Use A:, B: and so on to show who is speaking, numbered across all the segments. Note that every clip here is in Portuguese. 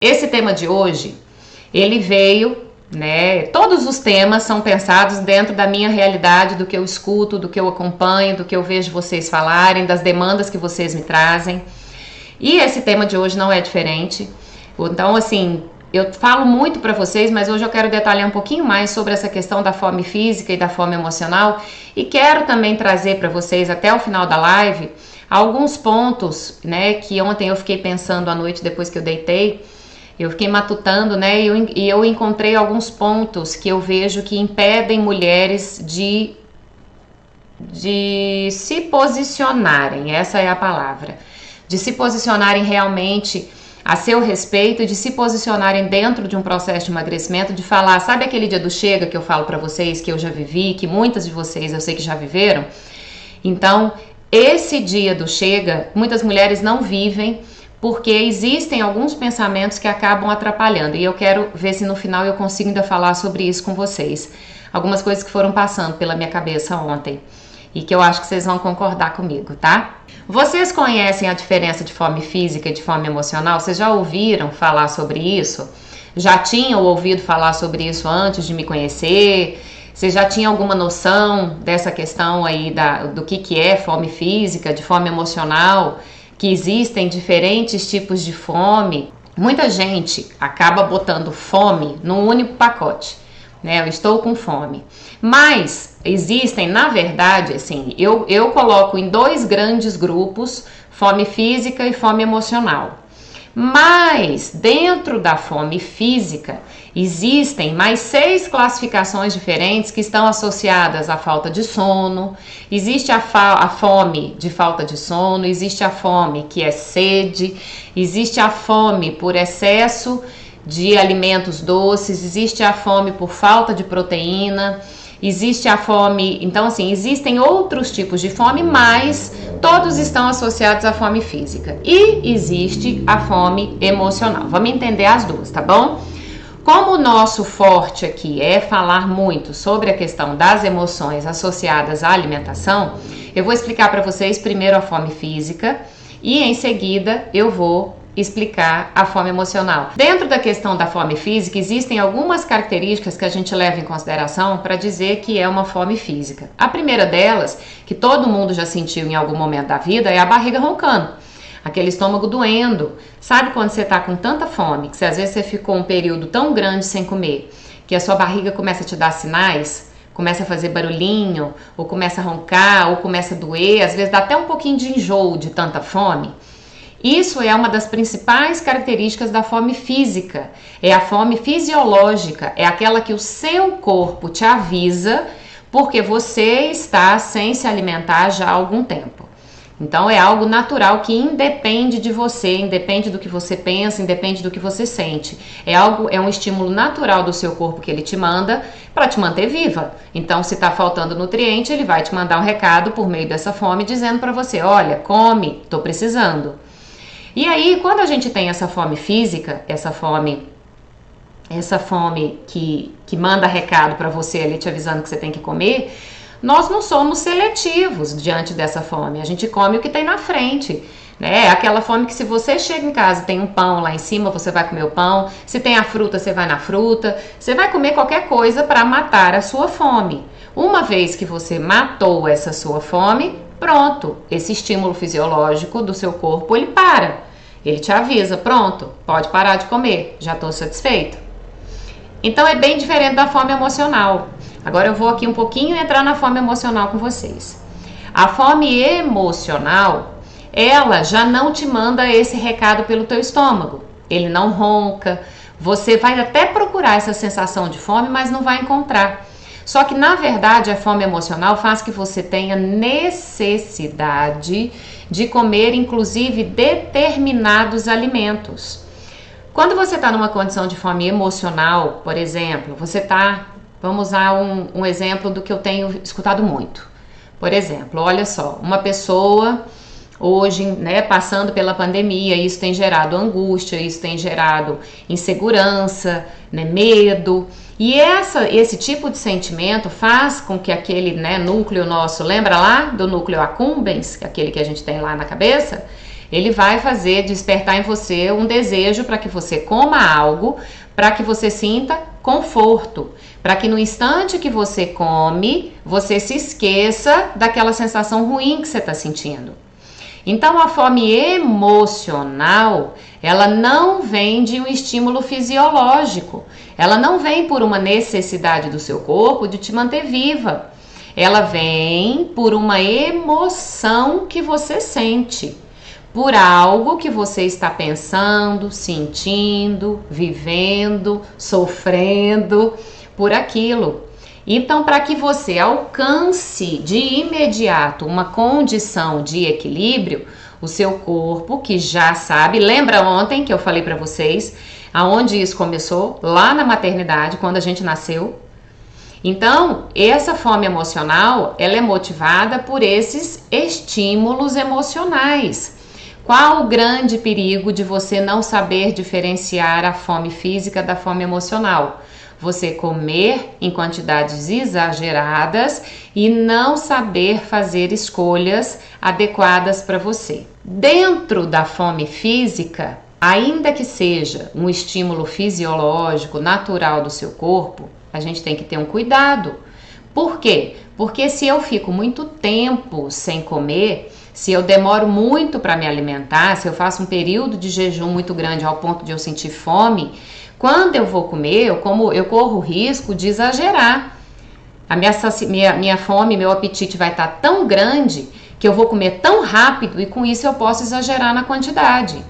A: Esse tema de hoje, ele veio, né? Todos os temas são pensados dentro da minha realidade, do que eu escuto, do que eu acompanho, do que eu vejo vocês falarem, das demandas que vocês me trazem. E esse tema de hoje não é diferente. Então, assim, eu falo muito para vocês, mas hoje eu quero detalhar um pouquinho mais sobre essa questão da fome física e da fome emocional. E quero também trazer para vocês, até o final da live, alguns pontos, né, que ontem eu fiquei pensando à noite depois que eu deitei. Eu fiquei matutando, né, e eu encontrei alguns pontos que eu vejo que impedem mulheres de se posicionarem, essa é a palavra, de se posicionarem realmente a seu respeito, de se posicionarem dentro de um processo de emagrecimento, de falar, sabe aquele dia do chega que eu falo pra vocês, que eu já vivi, que muitas de vocês eu sei que já viveram? Então, esse dia do chega, muitas mulheres não vivem, porque existem alguns pensamentos que acabam atrapalhando, e eu quero ver se no final eu consigo ainda falar sobre isso com vocês. Algumas coisas que foram passando pela minha cabeça ontem, e que eu acho que vocês vão concordar comigo, tá? Vocês conhecem a diferença de fome física e de fome emocional? Vocês já ouviram falar sobre isso? Já tinham ouvido falar sobre isso antes de me conhecer? Você já tinha alguma noção dessa questão aí do que é fome física, de fome emocional? Que existem diferentes tipos de fome. Muita gente acaba botando fome num único pacote, né? Eu estou com fome. Mas existem, na verdade, assim, eu coloco em dois grandes grupos, fome física e fome emocional. Mas dentro da fome física existem mais 6 classificações diferentes que estão associadas à falta de sono. Existe a fome de falta de sono, existe a fome que é sede, existe a fome por excesso de alimentos doces, existe a fome por falta de proteína, existe a fome, então assim, existem outros tipos de fome, mas todos estão associados à fome física. E existe a fome emocional. Vamos entender as duas, tá bom? Como o nosso forte aqui é falar muito sobre a questão das emoções associadas à alimentação, eu vou explicar para vocês primeiro a fome física e em seguida eu vou explicar a fome emocional. Dentro da questão da fome física, existem algumas características que a gente leva em consideração para dizer que é uma fome física. A primeira delas, que todo mundo já sentiu em algum momento da vida, é a barriga roncando. Aquele estômago doendo. Sabe quando você tá com tanta fome, que às vezes você ficou um período tão grande sem comer, que a sua barriga começa a te dar sinais, começa a fazer barulhinho, ou começa a roncar, ou começa a doer, às vezes dá até um pouquinho de enjoo de tanta fome? Isso é uma das principais características da fome física, é a fome fisiológica, é aquela que o seu corpo te avisa porque você está sem se alimentar já há algum tempo. Então é algo natural que independe de você, independe do que você pensa, independe do que você sente. É um estímulo natural do seu corpo que ele te manda para te manter viva. Então se está faltando nutriente, ele vai te mandar um recado por meio dessa fome dizendo para você, olha, come, estou precisando. E aí, quando a gente tem essa fome física, essa fome que manda recado para você ali te avisando que você tem que comer, nós não somos seletivos diante dessa fome. A gente come o que tem na frente, né? É aquela fome que se você chega em casa e tem um pão lá em cima, você vai comer o pão. Se tem a fruta, você vai na fruta. Você vai comer qualquer coisa para matar a sua fome. Uma vez que você matou essa sua fome, pronto, esse estímulo fisiológico do seu corpo, ele para. Ele te avisa, pronto, pode parar de comer, já estou satisfeito. Então é bem diferente da fome emocional. Agora eu vou aqui um pouquinho entrar na fome emocional com vocês. A fome emocional, ela já não te manda esse recado pelo teu estômago. Ele não ronca, você vai até procurar essa sensação de fome, mas não vai encontrar. Só que, na verdade, a fome emocional faz que você tenha necessidade de comer, inclusive, determinados alimentos. Quando você está numa condição de fome emocional, por exemplo, vamos usar um exemplo do que eu tenho escutado muito. Por exemplo, olha só, uma pessoa hoje, né, passando pela pandemia, isso tem gerado angústia, isso tem gerado insegurança, né, medo. E esse tipo de sentimento faz com que aquele, né, núcleo nosso, lembra lá do núcleo accumbens, aquele que a gente tem lá na cabeça? Ele vai despertar em você um desejo para que você coma algo, para que você sinta conforto, para que no instante que você come, você se esqueça daquela sensação ruim que você está sentindo. Então, a fome emocional, ela não vem de um estímulo fisiológico, ela não vem por uma necessidade do seu corpo de te manter viva, ela vem por uma emoção que você sente, por algo que você está pensando, sentindo, vivendo, sofrendo, por aquilo. Então, para que você alcance de imediato uma condição de equilíbrio, o seu corpo, que já sabe, lembra ontem que eu falei para vocês, aonde isso começou? Lá na maternidade, quando a gente nasceu. Então, essa fome emocional, ela é motivada por esses estímulos emocionais. Qual o grande perigo de você não saber diferenciar a fome física da fome emocional? Você comer em quantidades exageradas e não saber fazer escolhas adequadas para você. Dentro da fome física, ainda que seja um estímulo fisiológico natural do seu corpo, a gente tem que ter um cuidado. Por quê? Porque se eu fico muito tempo sem comer, se eu demoro muito para me alimentar, se eu faço um período de jejum muito grande ao ponto de eu sentir fome, quando eu vou comer, eu corro o risco de exagerar. A minha fome, meu apetite vai estar tão grande que eu vou comer tão rápido e com isso eu posso exagerar na quantidade.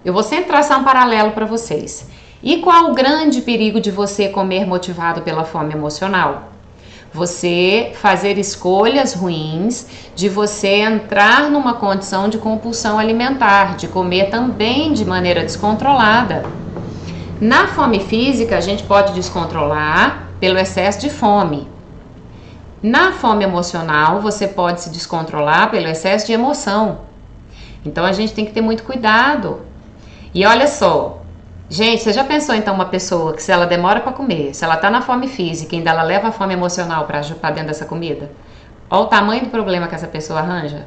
A: Eu vou sempre traçar um paralelo para vocês. E qual o grande perigo de você comer motivado pela fome emocional? Você fazer escolhas ruins, de você entrar numa condição de compulsão alimentar, de comer também de maneira descontrolada. Na fome física, a gente pode descontrolar pelo excesso de fome. Na fome emocional, você pode se descontrolar pelo excesso de emoção. Então, a gente tem que ter muito cuidado. E olha só, gente, você já pensou então uma pessoa que se ela demora para comer, se ela tá na fome física e ainda ela leva a fome emocional para dentro dessa comida? Olha o tamanho do problema que essa pessoa arranja.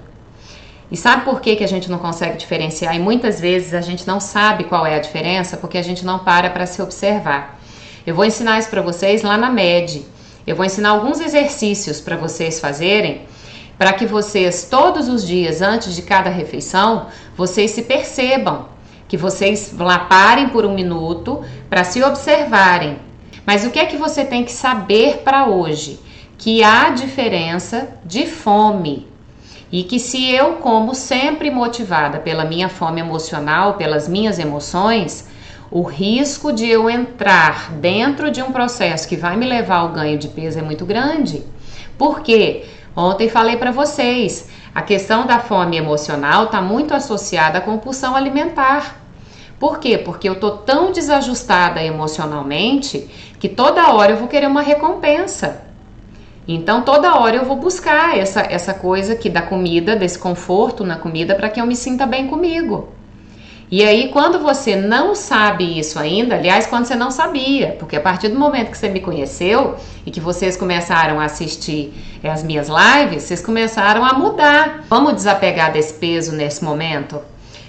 A: E sabe por que a gente não consegue diferenciar? E muitas vezes a gente não sabe qual é a diferença porque a gente não para se observar. Eu vou ensinar isso para vocês lá na MED. Eu vou ensinar alguns exercícios para vocês fazerem, para que vocês todos os dias, antes de cada refeição, vocês se percebam, que vocês lá parem por um minuto para se observarem. Mas o que é que você tem que saber para hoje? Que há diferença de fome. E que se eu como sempre motivada pela minha fome emocional, pelas minhas emoções, o risco de eu entrar dentro de um processo que vai me levar ao ganho de peso é muito grande. Por quê? Ontem falei para vocês, a questão da fome emocional está muito associada à compulsão alimentar. Por quê? Porque eu tô tão desajustada emocionalmente que toda hora eu vou querer uma recompensa. Então, toda hora eu vou buscar essa coisa aqui da comida, desse conforto na comida, para que eu me sinta bem comigo. E aí, quando você não sabe isso ainda, aliás, quando você não sabia, porque a partir do momento que você me conheceu e que vocês começaram a assistir as minhas lives, vocês começaram a mudar. Vamos desapegar desse peso nesse momento?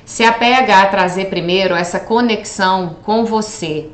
A: Se apega a trazer primeiro essa conexão com você.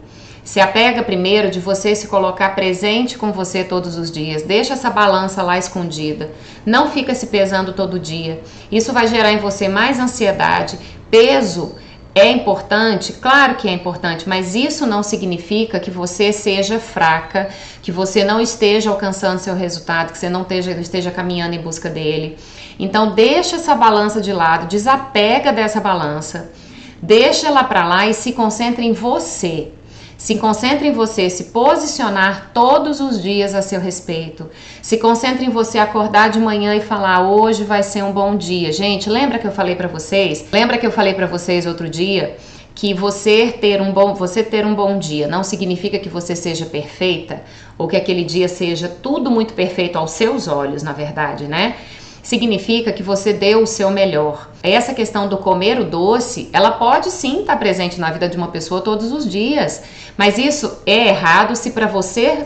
A: Se apega primeiro de você se colocar presente com você todos os dias. Deixa essa balança lá escondida. Não fica se pesando todo dia. Isso vai gerar em você mais ansiedade. Peso é importante? Claro que é importante, mas isso não significa que você seja fraca, que você não esteja alcançando seu resultado, que você não esteja caminhando em busca dele. Então deixa essa balança de lado, desapega dessa balança, deixa ela pra lá e se concentre em você. Se concentre em você se posicionar todos os dias a seu respeito. Se concentre em você acordar de manhã e falar, hoje vai ser um bom dia. Gente, lembra que eu falei pra vocês? Lembra que eu falei pra vocês outro dia que você ter um bom dia não significa que você seja perfeita ou que aquele dia seja tudo muito perfeito aos seus olhos, na verdade, né? Significa que você deu o seu melhor. Essa questão do comer o doce, ela pode sim estar presente na vida de uma pessoa todos os dias, mas isso é errado se para você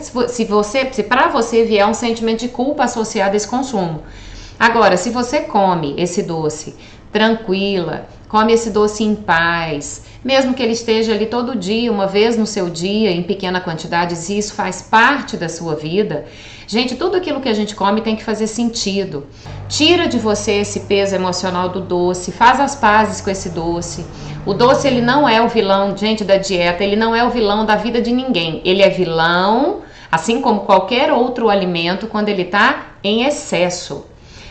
A: vier um sentimento de culpa associado a esse consumo. Agora, se você come esse doce tranquila, come esse doce em paz, mesmo que ele esteja ali todo dia, uma vez no seu dia, em pequena quantidade, se isso faz parte da sua vida. Gente, tudo aquilo que a gente come tem que fazer sentido. Tira de você esse peso emocional do doce, faz as pazes com esse doce. O doce, ele não é o vilão, gente, da dieta, ele não é o vilão da vida de ninguém. Ele é vilão, assim como qualquer outro alimento, quando ele está em excesso.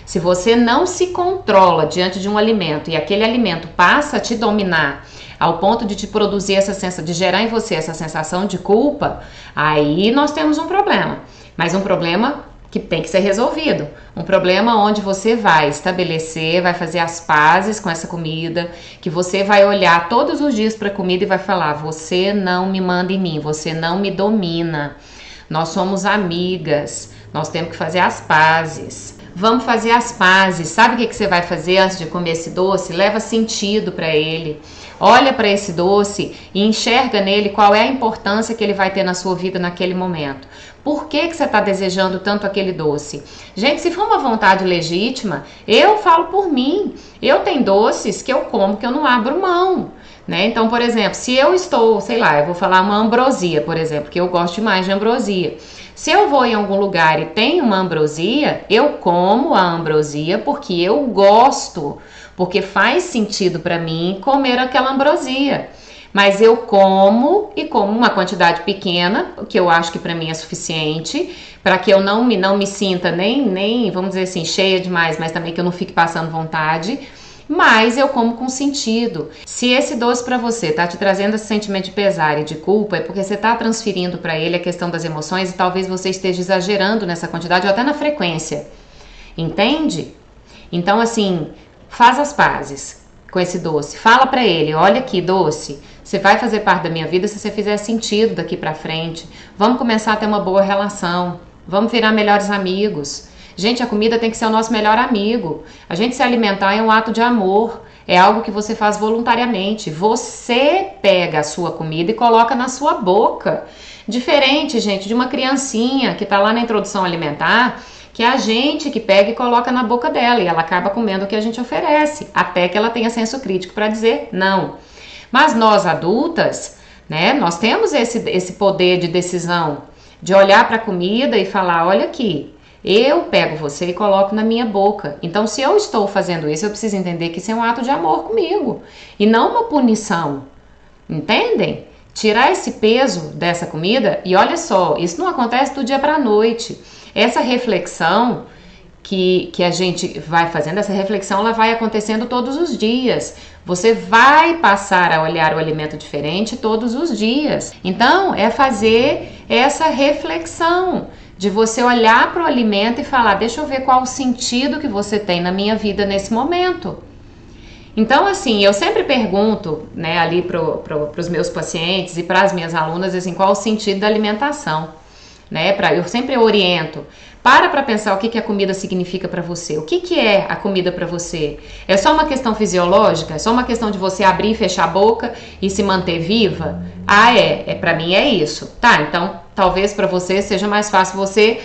A: Se você não se controla diante de um alimento e aquele alimento passa a te dominar ao ponto de te produzir essa sensação, de gerar em você essa sensação de culpa, aí nós temos um problema. Mas um problema que tem que ser resolvido. Um problema onde você vai estabelecer, vai fazer as pazes com essa comida, que você vai olhar todos os dias para a comida e vai falar: você não me manda em mim, você não me domina. Nós somos amigas, nós temos que fazer as pazes. Vamos fazer as pazes. Sabe o que você vai fazer antes de comer esse doce? Leva sentido para ele. Olha para esse doce e enxerga nele qual é a importância que ele vai ter na sua vida naquele momento. Por que você está desejando tanto aquele doce? Gente, se for uma vontade legítima, eu falo por mim. Eu tenho doces que eu como que eu não abro mão. Né? Então, por exemplo, se eu estou, sei lá, eu vou falar uma ambrosia, por exemplo, que eu gosto demais de ambrosia. Se eu vou em algum lugar e tem uma ambrosia, eu como a ambrosia porque eu gosto, porque faz sentido para mim comer aquela ambrosia. Mas eu como e como uma quantidade pequena, que eu acho que para mim é suficiente, para que eu não me sinta nem, vamos dizer assim, cheia demais, mas também que eu não fique passando vontade. Mas eu como com sentido. Se esse doce para você tá te trazendo esse sentimento de pesar e de culpa, é porque você tá transferindo para ele a questão das emoções e talvez você esteja exagerando nessa quantidade ou até na frequência. Entende? Então, assim, faz as pazes com esse doce. Fala para ele: olha aqui, doce, você vai fazer parte da minha vida se você fizer sentido daqui para frente. Vamos começar a ter uma boa relação. Vamos virar melhores amigos. Gente, a comida tem que ser o nosso melhor amigo. A gente se alimentar é um ato de amor. É algo que você faz voluntariamente. Você pega a sua comida e coloca na sua boca. Diferente, gente, de uma criancinha que tá lá na introdução alimentar, que é a gente que pega e coloca na boca dela e ela acaba comendo o que a gente oferece, até que ela tenha senso crítico para dizer não. Mas nós adultas, né, nós temos esse poder de decisão, de olhar para a comida e falar: olha aqui, eu pego você e coloco na minha boca. Então, se eu estou fazendo isso, eu preciso entender que isso é um ato de amor comigo e não uma punição. Entendem? Tirar esse peso dessa comida. E olha só, isso não acontece do dia para a noite. Essa reflexão que a gente vai fazendo, essa reflexão ela vai acontecendo todos os dias. Você vai passar a olhar o alimento diferente todos os dias. Então, é fazer essa reflexão de você olhar para o alimento e falar: deixa eu ver qual o sentido que você tem na minha vida nesse momento. Então, assim, eu sempre pergunto, né, ali para os meus pacientes e para as minhas alunas, assim, qual o sentido da alimentação, né? Eu sempre oriento. Para pensar o que a comida significa para você. O que é a comida para você? É só uma questão fisiológica? É só uma questão de você abrir e fechar a boca e se manter viva? Ah, para mim é isso. Tá, então talvez para você seja mais fácil você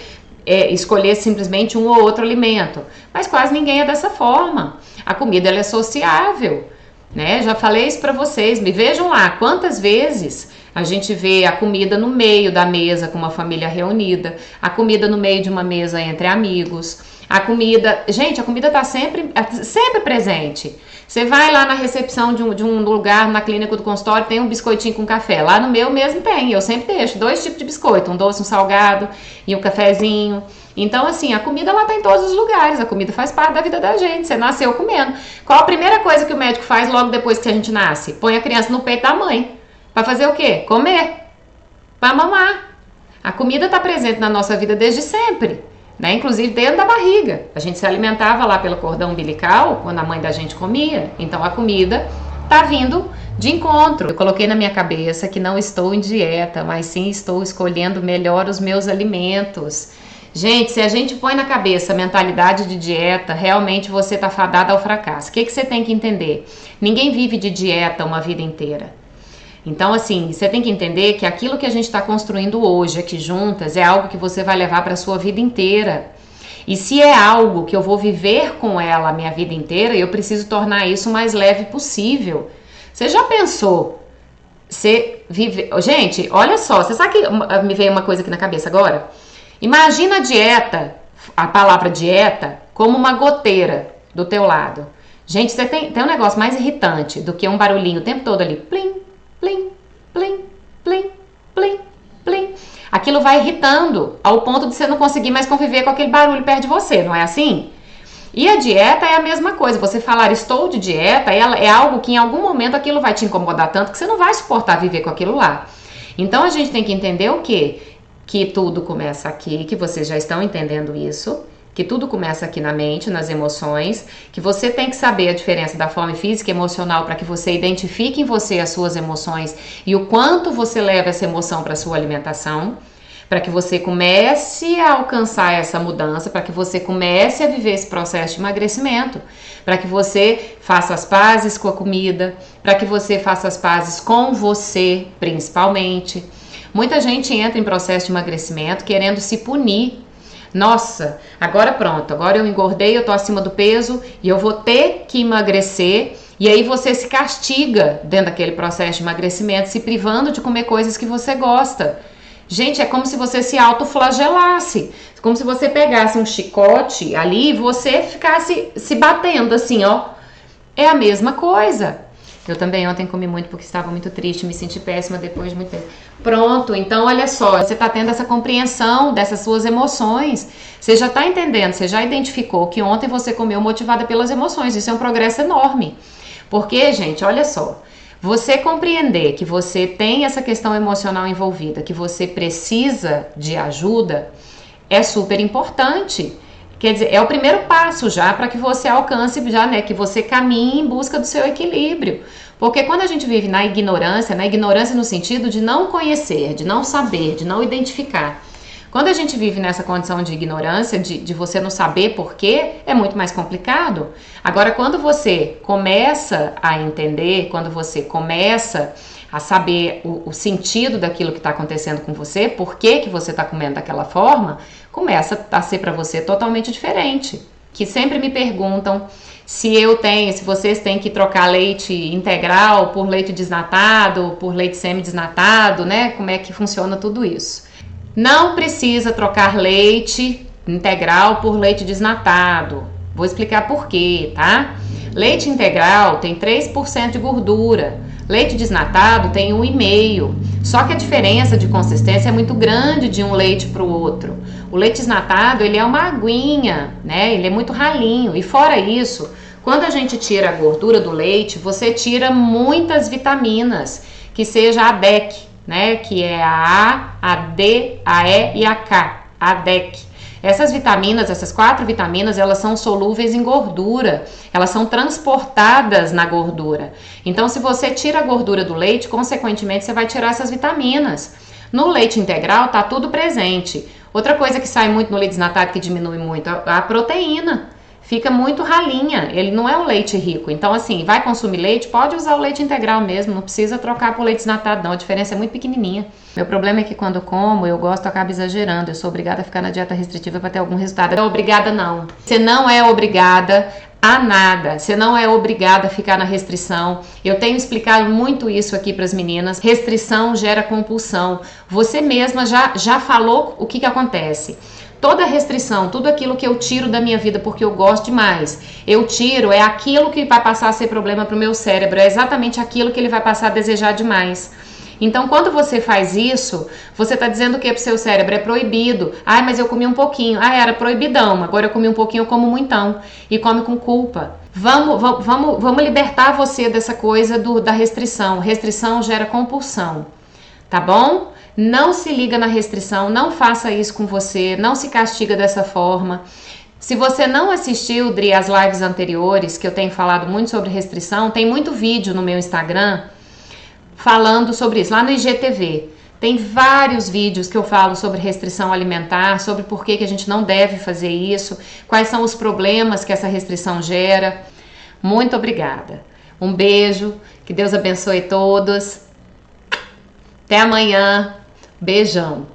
A: escolher simplesmente um ou outro alimento. Mas quase ninguém é dessa forma. A comida ela é sociável, né? Já falei isso para vocês. Me vejam lá, quantas vezes a gente vê a comida no meio da mesa com uma família reunida, a comida no meio de uma mesa entre amigos, a comida... Gente, a comida tá sempre presente. Você vai lá na recepção de um lugar, na clínica do consultório, tem um biscoitinho com café. Lá no meu mesmo tem, eu sempre deixo 2 tipos de biscoito, um doce, um salgado e um cafezinho. Então, assim, a comida ela tá em todos os lugares, a comida faz parte da vida da gente, você nasceu comendo. Qual a primeira coisa que o médico faz logo depois que a gente nasce? Põe a criança no peito da mãe. Para fazer o quê? Comer. Para mamar. A comida está presente na nossa vida desde sempre, né? Inclusive dentro da barriga. A gente se alimentava lá pelo cordão umbilical quando a mãe da gente comia. Então a comida está vindo de encontro. Eu coloquei na minha cabeça que não estou em dieta, mas sim estou escolhendo melhor os meus alimentos. Gente, se a gente põe na cabeça a mentalidade de dieta, realmente você está fadado ao fracasso. O que você tem que entender? Ninguém vive de dieta uma vida inteira. Então, assim, você tem que entender que aquilo que a gente está construindo hoje aqui juntas é algo que você vai levar para a sua vida inteira. E se é algo que eu vou viver com ela a minha vida inteira, eu preciso tornar isso o mais leve possível. Você já pensou? Você vive... Gente, olha só, você sabe que me veio uma coisa aqui na cabeça agora? Imagina a dieta, a palavra dieta, como uma goteira do teu lado. Gente, você tem um negócio mais irritante do que um barulhinho o tempo todo ali. Plim, plim, plim, plim, plim, plim. Aquilo vai irritando ao ponto de você não conseguir mais conviver com aquele barulho perto de você, não é assim? E a dieta é a mesma coisa. Você falar estou de dieta é algo que em algum momento aquilo vai te incomodar tanto que você não vai suportar viver com aquilo lá. Então a gente tem que entender o quê? Que tudo começa aqui, que vocês já estão entendendo isso, que tudo começa aqui na mente, nas emoções, que você tem que saber a diferença da fome física e emocional para que você identifique em você as suas emoções e o quanto você leva essa emoção para a sua alimentação, para que você comece a alcançar essa mudança, para que você comece a viver esse processo de emagrecimento, para que você faça as pazes com a comida, para que você faça as pazes com você, principalmente. Muita gente entra em processo de emagrecimento querendo se punir. Nossa, agora pronto, agora eu engordei, eu tô acima do peso e eu vou ter que emagrecer. E aí você se castiga dentro daquele processo de emagrecimento, se privando de comer coisas que você gosta. Gente, é como se você se autoflagelasse, como se você pegasse um chicote ali e você ficasse se batendo assim, ó. É a mesma coisa. Eu também ontem comi muito porque estava muito triste, me senti péssima depois de muito tempo. Pronto, então olha só, você está tendo essa compreensão dessas suas emoções. Você já está entendendo, você já identificou que ontem você comeu motivada pelas emoções. Isso é um progresso enorme. Porque, gente, olha só, você compreender que você tem essa questão emocional envolvida, que você precisa de ajuda, é super importante. Quer dizer, é o primeiro passo já para que você alcance, já, né, que você caminhe em busca do seu equilíbrio. Porque quando a gente vive na ignorância no sentido de não conhecer, de não saber, de não identificar. Quando a gente vive nessa condição de ignorância, de você não saber por quê, é muito mais complicado. Agora, quando você começa a entender, quando você começa a saber o sentido daquilo que está acontecendo com você, por que você está comendo daquela forma, começa a ser para você totalmente diferente. Que sempre me perguntam se vocês têm que trocar leite integral por leite desnatado, por leite semi-desnatado, né? Como é que funciona tudo isso? Não precisa trocar leite integral por leite desnatado. Vou explicar por quê, tá? Leite integral tem 3% de gordura. Leite desnatado tem 1,5%. Só que a diferença de consistência é muito grande de um leite para o outro. O leite desnatado, ele é uma aguinha, né? Ele é muito ralinho. E fora isso, quando a gente tira a gordura do leite, você tira muitas vitaminas, que seja a DEC, né? Que é a A, a D, a E e a K, a DEC. Essas vitaminas, essas 4 vitaminas, elas são solúveis em gordura, elas são transportadas na gordura. Então, se você tira a gordura do leite, consequentemente, você vai tirar essas vitaminas. No leite integral, tá tudo presente. Outra coisa que sai muito no leite desnatado, que diminui muito, a proteína. Fica muito ralinha, ele não é um leite rico. Então, assim, vai consumir leite, pode usar o leite integral mesmo, não precisa trocar por leite desnatado não, a diferença é muito pequenininha. Meu problema é que quando como, eu acabo exagerando, eu sou obrigada a ficar na dieta restritiva para ter algum resultado. Não é obrigada não, você não é obrigada a nada, você não é obrigada a ficar na restrição. Eu tenho explicado muito isso aqui para as meninas, restrição gera compulsão. Você mesma já falou o que acontece. Toda restrição, tudo aquilo que eu tiro da minha vida porque eu gosto demais, eu tiro, é aquilo que vai passar a ser problema para o meu cérebro, é exatamente aquilo que ele vai passar a desejar demais. Então, quando você faz isso, você está dizendo o que para o seu cérebro? É proibido. Ah, mas eu comi um pouquinho. Ah, era proibidão. Agora eu comi um pouquinho, eu como muitão. E come com culpa. Vamos libertar você dessa coisa da restrição. Restrição gera compulsão. Tá bom? Não se liga na restrição, não faça isso com você, não se castiga dessa forma. Se você não assistiu, Dri, as lives anteriores, que eu tenho falado muito sobre restrição, tem muito vídeo no meu Instagram falando sobre isso, lá no IGTV. Tem vários vídeos que eu falo sobre restrição alimentar, sobre por que a gente não deve fazer isso, quais são os problemas que essa restrição gera. Muito obrigada. Um beijo, que Deus abençoe todos. Até amanhã. Beijão.